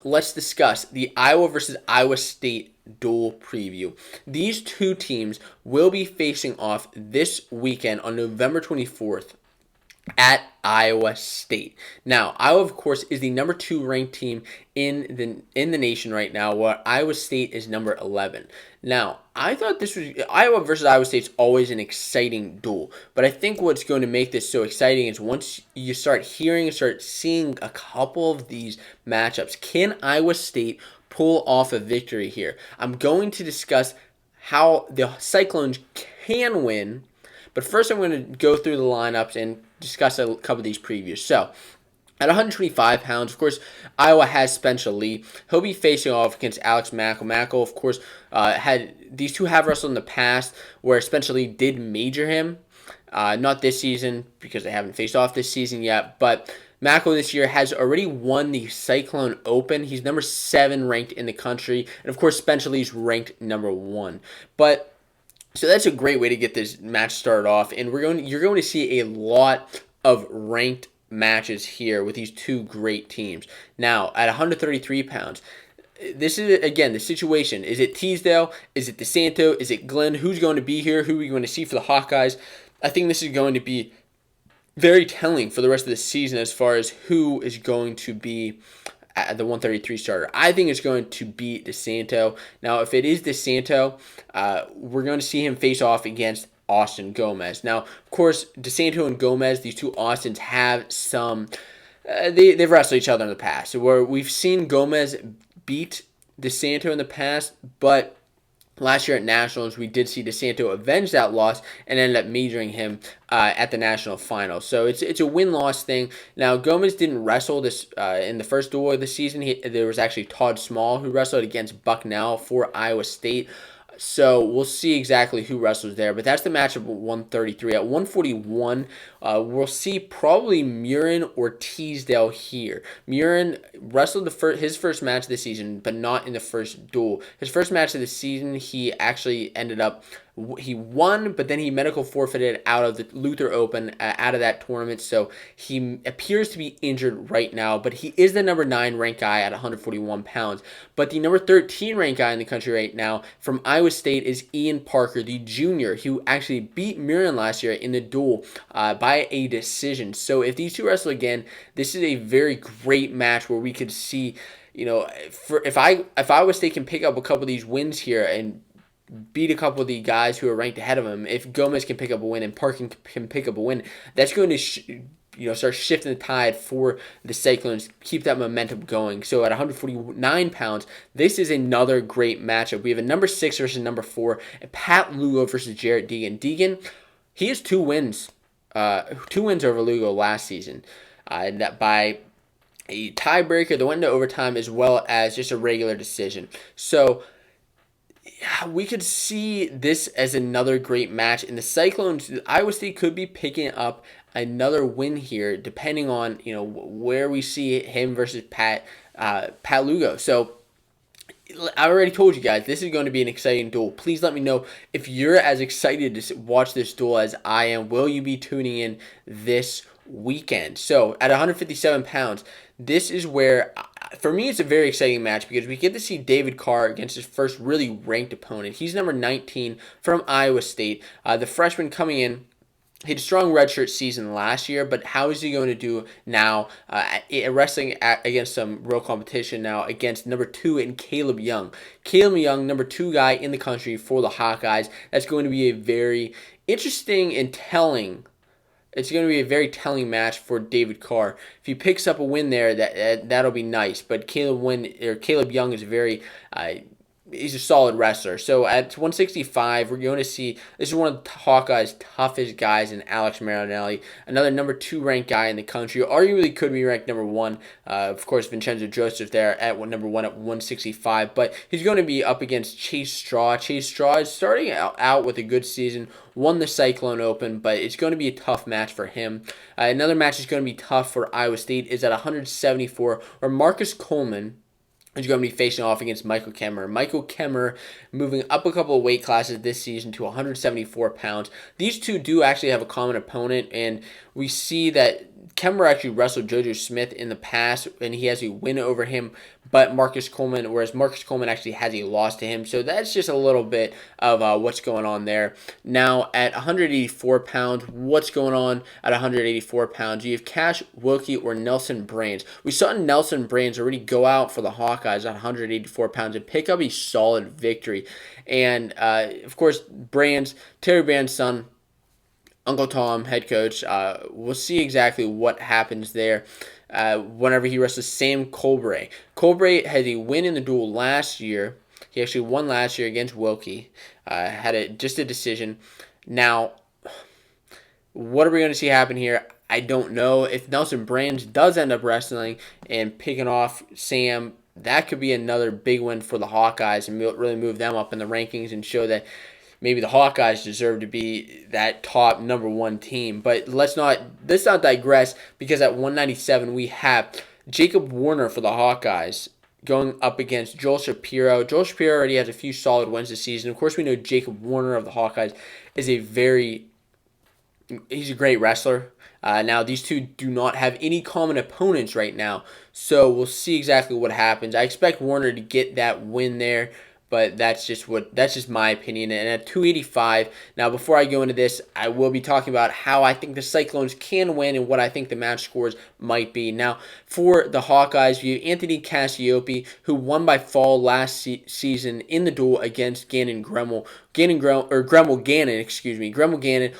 let's discuss the Iowa versus Iowa State dual preview. These two teams will be facing off this weekend on November 24th at Iowa State. Now, Iowa, of course, is the number 2 ranked team in the nation right now, while Iowa State is number 11. Now, I thought this was Iowa versus Iowa State's always an exciting duel, but I think what's going to make this so exciting is once you start hearing and start seeing a couple of these matchups, can Iowa State pull off a victory here? I'm going to discuss how the Cyclones can win, but first I'm going to go through the lineups and discuss a couple of these previews. So, at 125 pounds, of course, Iowa has Spencer Lee. He'll be facing off against Alex Mackel. Mackel, of course, these two have wrestled in the past where Spencer Lee did major him. Not this season because they haven't faced off this season yet, but Mackel this year has already won the Cyclone Open. He's number 7 ranked in the country, and of course, Spencer Lee's ranked number 1. So that's a great way to get this match started off, and you're going to see a lot of ranked matches here with these two great teams. Now, at 133 pounds, this is, again, the situation. Is it Teasdale? Is it DeSanto? Is it Glenn? Who's going to be here? Who are we going to see for the Hawkeyes? I think this is going to be very telling for the rest of the season as far as who is going to be at the 133 starter. I think it's going to be DeSanto. Now, if it is DeSanto, we're going to see him face off against Austin Gomez. Now, of course, DeSanto and Gomez, these two Austins have some... they've wrestled each other in the past, where we've seen Gomez beat DeSanto in the past, but last year at Nationals, we did see DeSanto avenge that loss and ended up majoring him at the national final. So it's a win-loss thing. Now, Gomez didn't wrestle this in the first duel of the season. There was actually Todd Small who wrestled against Bucknell for Iowa State. So we'll see exactly who wrestles there. But that's the matchup at 133. At 141, we'll see probably Murin or Teasdale here. Murin wrestled his first match of the season, but not in the first duel. His first match of the season, he actually ended up... He won, but then he medical forfeited out of the Luther Open, out of that tournament. So he appears to be injured right now, but he is the number 9 ranked guy at 141 pounds. But the number 13 ranked guy in the country right now from Iowa State is Ian Parker, the junior, who actually beat Murin last year in the duel by a decision. So if these two wrestle again, this is a very great match where we could see, if Iowa State can pick up a couple of these wins here and beat a couple of the guys who are ranked ahead of him, if Gomez can pick up a win and Parker can pick up a win, that's going to start shifting the tide for the Cyclones, keep that momentum going. So at 149 pounds, this is another great matchup. We have a number 6 versus number 4, Pat Lugo versus Jarrett Deegan. Deegan, he has 2 wins. 2 wins over Lugo last season. That by a tiebreaker that went into overtime as well as just a regular decision. So we could see this as another great match. In the Cyclones, Iowa State could be picking up another win here, depending on where we see him versus Pat Lugo. So I already told you guys, this is going to be an exciting duel. Please let me know if you're as excited to watch this duel as I am. Will you be tuning in this weekend? So at 157 pounds, this is where, for me, it's a very exciting match because we get to see David Carr against his first really ranked opponent. He's number 19 from Iowa State. The freshman coming in. He had a strong redshirt season last year, but how is he going to do now wrestling against some real competition now against number 2 in Caleb Young? Caleb Young, number 2 guy in the country for the Hawkeyes. That's going to be a very interesting and telling. It's going to be a very telling match for David Carr. If he picks up a win there, that'll be nice. But Caleb Young is he's a solid wrestler. So at 165, we're going to see, this is one of the Hawkeyes' toughest guys in Alex Marinelli, another number 2 ranked guy in the country. Arguably could be ranked number 1. Of course, Vincenzo Joseph there at number 1 at 165. But he's going to be up against Chase Straw. Chase Straw is starting out with a good season, won the Cyclone Open, but it's going to be a tough match for him. Another match that's going to be tough for Iowa State is at 174, where Marcus Coleman is going to be facing off against Michael Kemmer. Michael Kemmer moving up a couple of weight classes this season to 174 pounds. These two do actually have a common opponent, and we see that Kemmer actually wrestled JoJo Smith in the past, and he has a win over him. but whereas Marcus Coleman actually has a loss to him. So that's just a little bit of what's going on there. Now, at 184 pounds, what's going on at 184 pounds? You have Cash Wilkie or Nelson Brains. We saw Nelson Brains already go out for the Hawkeyes at 184 pounds and pick up a solid victory. And, of course, Terry Brand's son, Uncle Tom, head coach. We'll see exactly what happens there whenever he wrestles Sam Colbray. Colbray had a win in the duel last year. He actually won last year against Wilkie. Had just a decision. Now, what are we going to see happen here? I don't know. If Nelson Brands does end up wrestling and picking off Sam, that could be another big win for the Hawkeyes and really move them up in the rankings and show that maybe the Hawkeyes deserve to be that top number one team. But let's not digress, because at 197 we have Jacob Warner for the Hawkeyes going up against Joel Shapiro. Joel Shapiro already has a few solid wins this season. Of course, we know Jacob Warner of the Hawkeyes is he's a great wrestler. Now, these two do not have any common opponents right now, so we'll see exactly what happens. I expect Warner to get that win there, but that's just my opinion. And at 285, now before I go into this, I will be talking about how I think the Cyclones can win and what I think the match scores might be. Now, for the Hawkeyes, you have Anthony Cassiope, who won by fall last season in the duel against Gremmel Gannon, Gremmel Gannon,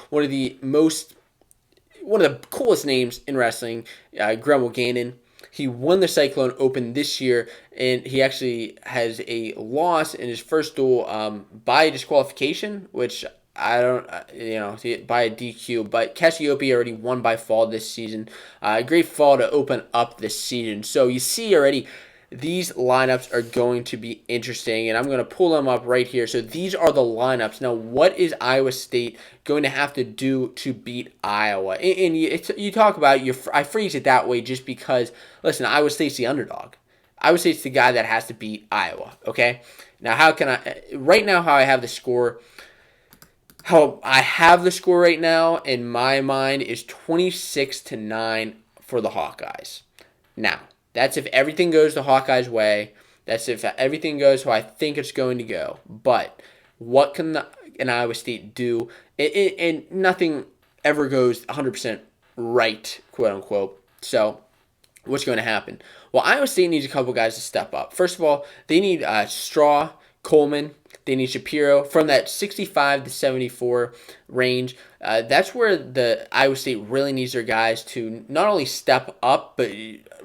one of the coolest names in wrestling, Gremmel Gannon. He won the Cyclone Open this year, and he actually has a loss in his first duel by disqualification, which I don't, by a DQ. But Cassiope already won by fall this season. A great fall to open up this season. So you see already, these lineups are going to be interesting, and I'm going to pull them up right here. So these are the lineups. Now, what is Iowa State going to have to do to beat Iowa? And you talk about it, I phrase it that way just because, listen, Iowa State's the underdog. Iowa State's the guy that has to beat Iowa, okay? Now, how I have the score right now in my mind is 26-9 for the Hawkeyes. Now, that's if everything goes the Hawkeyes' way. That's if everything goes how I think it's going to go. But what can an Iowa State do? And nothing ever goes 100% right, quote unquote. So what's going to happen? Well, Iowa State needs a couple guys to step up. First of all, they need Straw, Coleman. They need Shapiro from that 65 to 74 range. That's where the Iowa State really needs their guys to not only step up, but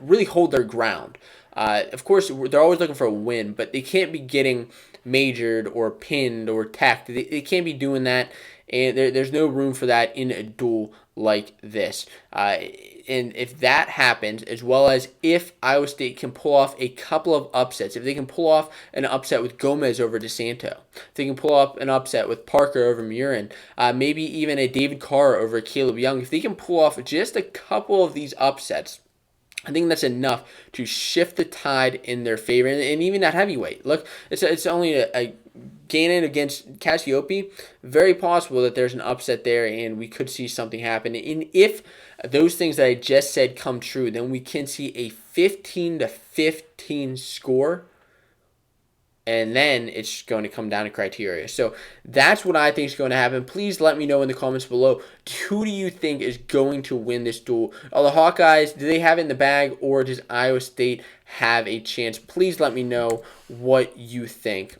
really hold their ground. Of course, they're always looking for a win, but they can't be getting majored or pinned or tacked. They can't be doing that, and there's no room for that in a duel like this. And if that happens, as well as if Iowa State can pull off a couple of upsets, if they can pull off an upset with Gomez over DeSanto, if they can pull off an upset with Parker over Murin, maybe even a David Carr over Caleb Young, if they can pull off just a couple of these upsets, I think that's enough to shift the tide in their favor. And even at heavyweight, look, it's only a Gannon against Cassiope. Very possible that there's an upset there, and we could see something happen. And if those things that I just said come true, then we can see a 15-15 score. And then it's going to come down to criteria. So that's what I think is going to happen. Please let me know in the comments below. Who do you think is going to win this duel? Are the Hawkeyes, do they have it in the bag, or does Iowa State have a chance? Please let me know what you think.